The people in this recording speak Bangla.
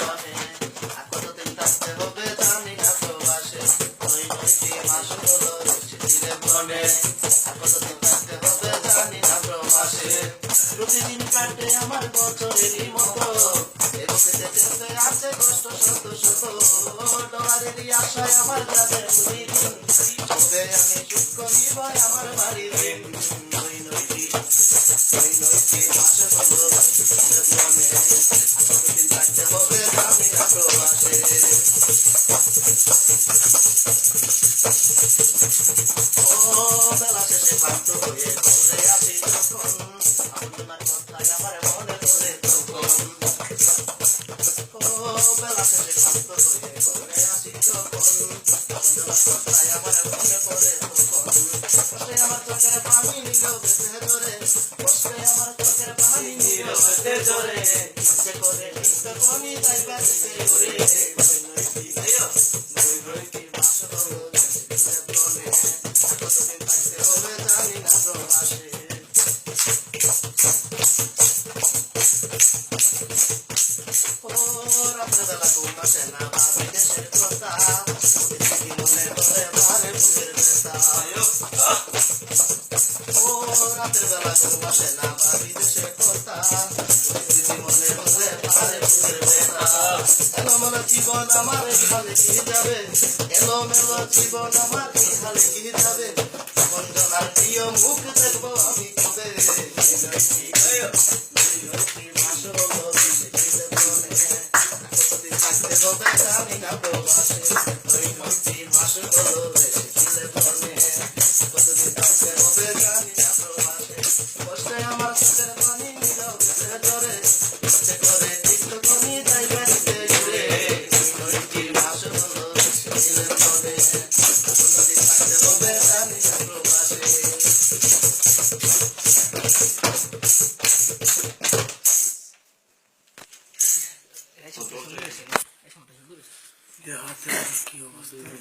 জীবনে আর কতদিন থাকতে হবে জানি না প্রবাসে। 9টি মাস হলো এসেছিলে মনে, আর কতদিন থাকতে হবে জানি না প্রবাসে। প্রতিদিন কাটে আমার বছরেরই মতো, এ বুকেতে চেপে আছে কষ্ট শত শত। ডলারেরই আশায় আমার যাবে প্রতিদিন, তবে আমি সুখ করিব আমার বাড়ির দিন। 9টি মাস হলো এসেছিলে মনে, আর কতদিন থাকতে হবে জানি না প্রবাসে। ও বেলা শেষে ক্লান্ত হয়ে ঘরে আসি যখন, আপনার কথায় আমার মনে পড়ে তখন। ও বেলা শেষে ক্লান্ত হয়ে ঘরে আসি যখন, আপনার কথায় আমার মনে পড়ে তখন। কষ্টে আমার চোখের পানি নীরবে ঝরে, কষ্টে আমার চোখের পানি নীরবে ঝরে। ইচ্ছে করে ইচ্ছে করি তাই বাড়িতে ঘুরে। 9টি মাস হলো এসেছিলে মনে, আর কতদিন থাকতে হবে জানি না প্রবাসে। ও রাত্রেবেলা ঘুম আসে না, ভাবি দেশের কথা, প্রতিদিনই মনে পড়ে বারে বুকের ব্যথা। ও রাতের বেলা ঘুম আসে না, ভাবি দেশের কথা, প্রতিদিনই মনে পড়ে বারে বুকের ব্যথা। এলোমেলো জীবন আমার এই হালে কি যাবে, এলোমেলো জীবন আমার এই হালে কি যাবে। বন্ধনার প্রিয় মুখ দেখবো আমি কবে। 9টি মাস হলো এসেছিলে মনে, আর কতদিন থাকতে হবে জানি না প্রবাসে। 9টি মাস হলো এসেছিলে মনে, আর কতদিন থাকতে হবে জানি না প্রবাসে। কষ্টে আমার চোখের পানি নীরবে ঝরে, ইচ্ছে করে তীর্থ করি যাই বাড়িতে ঘুরে। 9টি মাস হলো এসেছিলে মনে, আর কতদিন থাকতে হবে জানি না প্রবাসে। কি অবস্থা